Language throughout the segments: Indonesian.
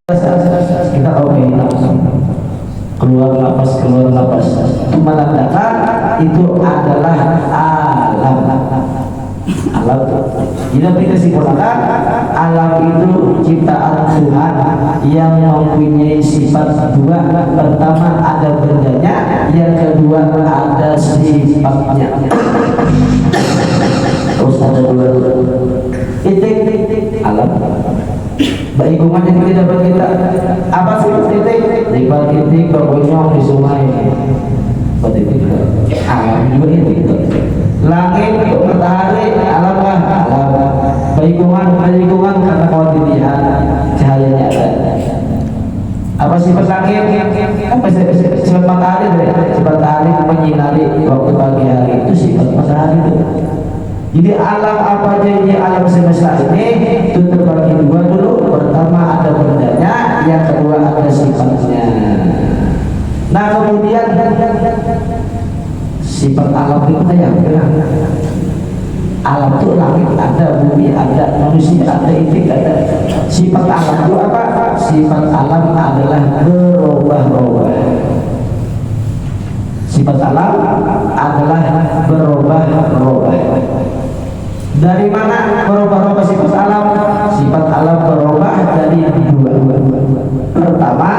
kita oke keluar napas itu menandakan itu adalah alam. Kita kesimpulan alam itu ciptaan Tuhan yang mempunyai sifat dua. Pertama ada bendanya, yang kedua ada sifatnya. Terus ada dua titik alam. Baik umat yang tidak kita apa sih titik? Titik berbonyong di sungai. Titik alam juga itu. Langit, matahari, alam lingkungan karena kuantitas cahayanya ada. Apa sifat langit? Apa sifat matahari? Sifat matahari menyinari waktu pagi hari, itu sifat matahari itu. Jadi alam apa aja ini alam semesta ini itu terbagi dua dulu. Pertama ada bendanya, yang kedua ada sifatnya. Nah kemudian sifat alam itu kayak alam itu langit ada, bumi ada, manusia ada, itik ada. Sifat alam itu apa? Sifat alam adalah berubah-ubah. Sifat alam adalah berubah-ubah. Dari mana berubah-ubah sifat alam? Sifat alam berubah dari dua. Pertama,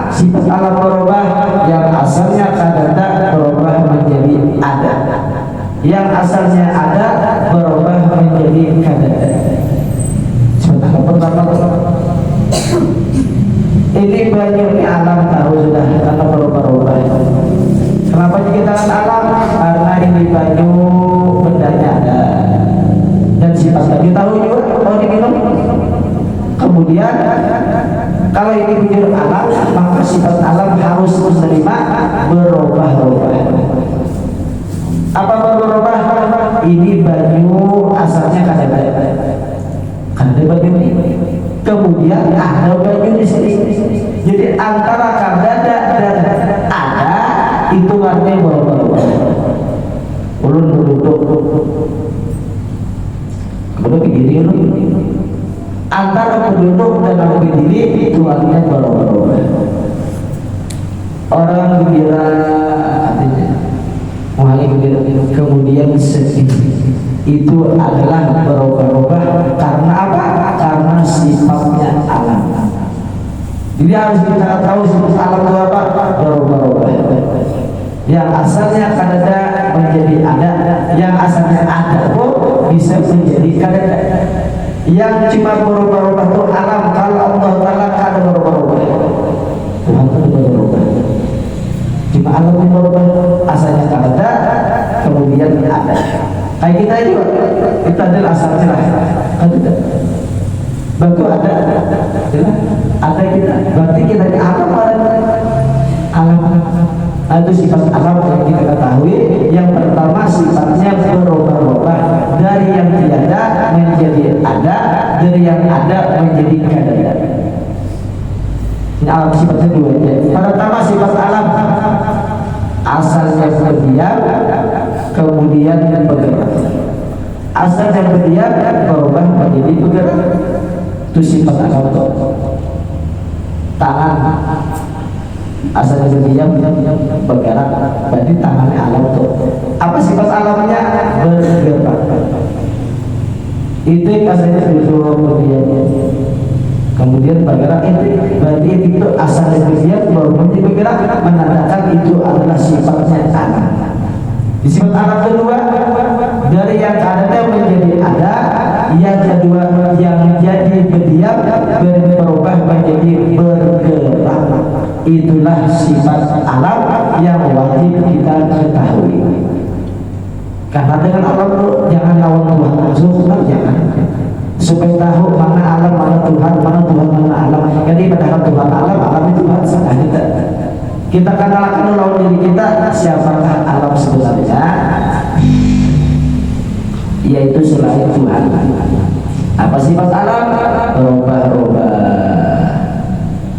sifat alam berubah yang asalnya kadada berubah menjadi ada. Yang asalnya ada berubah menjadi kadada. Sifat alam pertama. Ini banyak alam tahu sudah karena berubah-ubah. Kenapa dikatakan alam? Karena ini banyak bendanya ada. Dan sifatnya ditahu juga, oh diminum. Kemudian kalau ini menjadi alam, maka sifat alam harus menerima berubah-ubah. Apa berubah? Ini banyu asalnya kadada banyu ini. Kemudian ada banyu di sini. Jadi antara kadada dan ada itu artinya berubah-ubah. Ulun duduk. Kemudian berdiri antara penduduk dan orang berdiri itu artinya berubah-ubah. Orang gembira artinya mengalami gembira, kemudian sedih itu adalah berubah-ubah karena apa? Karena sifatnya alam. Jadi harus kita tahu sifat alam itu apa? Berubah-ubah. Yang asalnya kadada menjadi ada, yang asalnya ada pun bisa menjadi kadada. Yang cuma berubah-ubah itu alam. Kalau Allah Ta'ala ada berubah-ubah, Tuhan itu berubah. Cuma alam yang berubah, asalnya kadada, kemudian ada. Kayak kita juga, kita adalah asalnya kadada. Batu ada kita. Berarti kita ini alam itu sifat alam yang kita ketahui. Yang pertama sifatnya berubah-ubah dari yang tiada menjadi ada, dari yang ada menjadi kadada. Ini alam sifatnya dua. Pertama sifat alam asalnya berdiam, kemudian bergerak. Asalnya berdiam berubah menjadi bergerak. Itu sifat alam. Tangan asalnya berdiam bergerak, berarti tangannya alam tuh. Apa sifat alamnya? Bergerak. Itu asalnya duduk berdiam, kemudian bergerak. Itu berarti itu asalnya berdiam baru bergerak, menandakan itu adalah sifatnya alam. Di sifat alam kedua, dari yang ada menjadi ada, yang kedua yang jadi berdiam berubah menjadi bergerak. Itulah sifat alam yang wajib kita ketahui. Karena dengan alam itu jangan lawan Tuhan langsung, jangan. Supaya tahu mana alam, mana Tuhan, mana alam. Jadi padahal Tuhan alam itu Tuhan kita. Kita kenalkan lawan diri kita siapakah alam sebenarnya, yaitu selain Tuhan. Apa sifat alam? Berubah-ubah.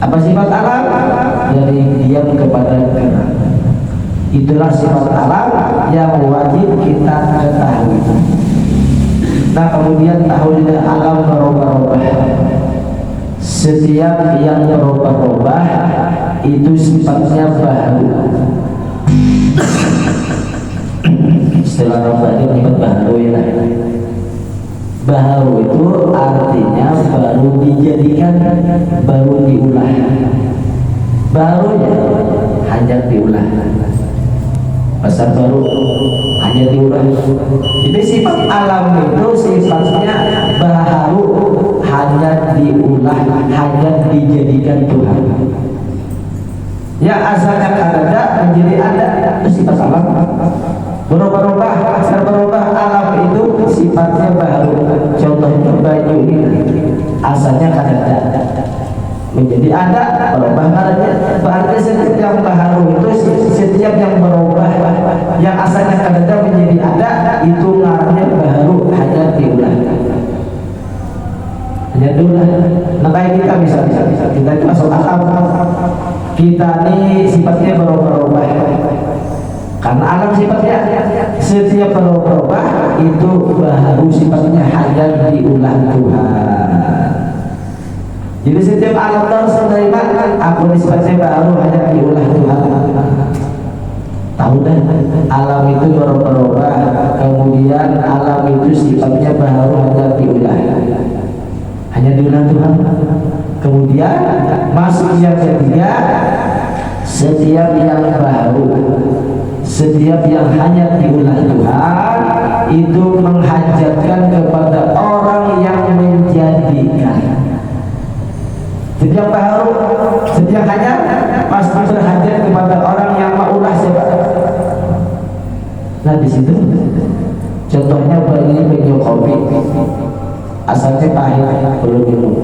Apa sifat alam? Dari diam kepada gerak. Itulah sifat alam yang wajib kita ketahui. Nah kemudian tahu alam berubah-ubah. Setiap yang berubah-ubah itu sifatnya baru. Istilah Rabbani menyebut baru ya. Baru itu artinya baru dijadikan, baru diulah. Barunya hanya diulah. Pasar baru hanya diulah. Jadi sifat alam itu sifatnya baru, hanya diulah, hanya dijadikan Tuhan. Yang asalnya ada menjadi ada, itu sifat alam. Berubah-ubah, berubah alam itu sifatnya baru. Contohnya baju ini asalnya ada menjadi ada, berubah adanya. Berarti setiap yang baru itu setiap yang berubah, yang asalnya ada menjadi ada, itu ngaruhnya baru, hanya diulah. Hanya diulah. Nah kayak kita bisa kita itu masuk akal. Kita ini sifatnya berubah-ubah. Karena alam sifatnya setiap berubah itu baru, sifatnya hanya diulah Tuhan. Jadi setiap alam terus menerima aku sifatnya baru, hanya diulah Tuhan. Tahu dah, alam itu berubah, kemudian alam itu sifatnya baru, hanya diulah. Hanya diulah Tuhan. Kemudian masuk yang ketiga, setiap yang baru, setiap yang hanya diulah Tuhan itu menghajatkan kepada orang yang menjadikan. Setiap baru, setiap hanya pasti berhajat kepada orang yang maulah siapa. Nah di situ contohnya ini minum kopi, asalnya pahit, belum minum.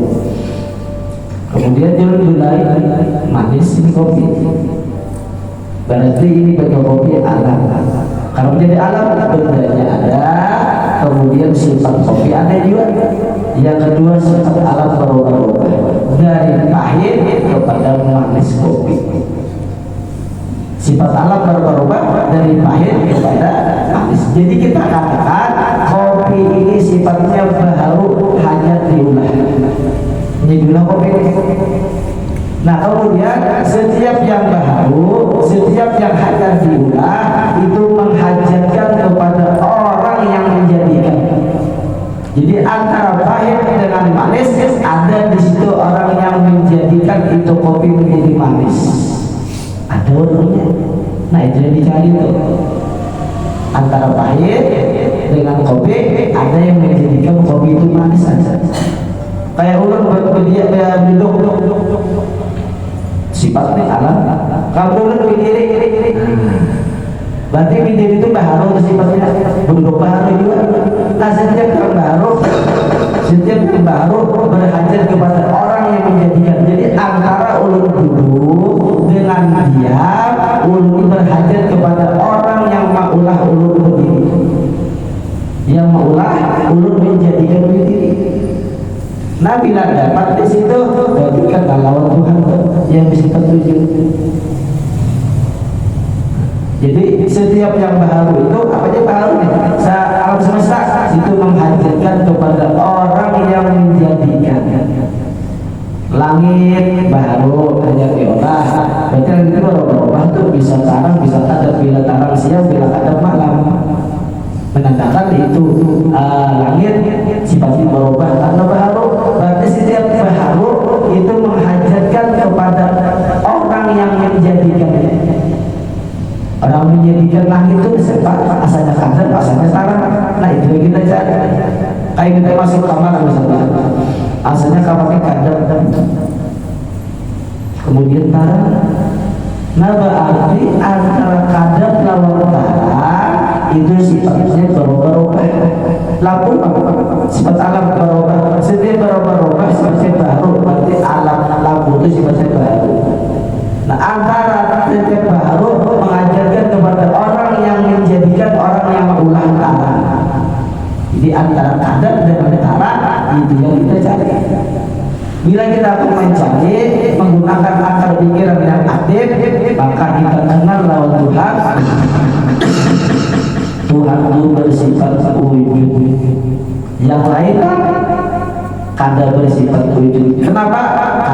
Kemudian mulai manis ini kopi. Berarti ini bagi kopi alam. Kalau menjadi alam, bendanya ada, kemudian sifat kopi ada juga. Yang kedua sifat alam berubah-ubah dari pahit kepada manis kopi. Sifat alam berubah dari pahit kepada manis. Jadi kita katakan kopi ini sifatnya baru, hanya diulah. Ini diulah kopi. Nah kemudian setiap yang baru, setiap yang hanya diulah itu menghajatkan kepada orang yang menjadikan. Jadi antara pahit dengan manis ada di situ orang yang menjadikan itu kopi menjadi manis. Ada orangnya. Nah itu yang dicari tuh. Antara pahit dengan kopi ada yang menjadikan kopi itu manis aja. Kayak ular berdiam duduk. Sifatnya alam. Kalau ular berdiri, berarti berdiri itu baru, sifatnya duduk baru juga. Nah setiap yang baru, setiap yang baru berhajat kepada orang yang menjadikan. Jadi antara ulun duduk dengan diam, ulun berhajat kepada orang yang maulah ulun berdiri, yang maulah ulun menjadikan berdiri. Nah bila dapat di situ, berarti kan lawan Tuhan yang bisa tertuju. Jadi setiap yang baru itu apa aja baru nih? Alam semesta itu menghajatkan kepada orang yang menjadikan. Langit baru hanya diolah. Berarti langit itu berubah tuh, bisa tarang, bisa kadang, bila tarang siang, bila kadang malam. Menandakan itu langit sifatnya berubah karena baru. Berarti setiap baru itu menghajatkan kepada orang yang menjadikannya. Orang menjadikan langit itu siapa? Asalnya kadar, asalnya tarang. Nah itu yang kita cari. Kayak kita masuk kamar misalnya, asalnya kamarnya kadar, kemudian tarang. Nah berarti antara kadar lawan tarang itu sifatnya berubah-ubah. Lampu sifat alam berubah. Setiap berubah-ubah sifatnya baru. Berarti alam lampu itu sifatnya baru. Nah antara setiap baru mengajarkan kepada orang yang menjadikan orang yang mengulah tarang. Jadi antara kadar dengan tarang itu yang kita cari. Bila kita akan mencari menggunakan akal pikiran yang aktif, maka kita kenal lawan Tuhan. Tuhan itu bersifat wujud. Yang lain kadar bersifat wujud. Kenapa?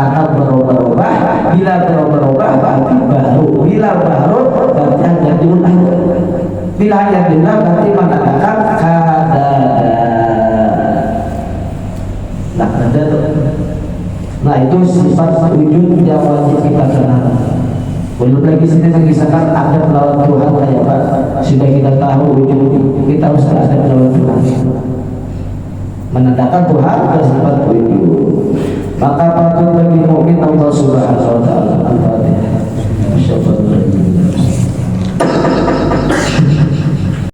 akan berubah-ubah. Bila berubah-ubah berarti baru. Bila baru berarti hanya diulang. Bila hanya diulang berarti menandakan kadada. Nah itu sifat wujud yang wajib kita kenal. Belum lagi sini mengisahkan ada melawan Tuhan kayak apa. Sudah kita tahu wujud kita harus ada melawan Tuhan. Menandakan Tuhan bersifat wujud. Maka patut bagi mukmin Allah Subhanahu wa taala. Al-Fatihah.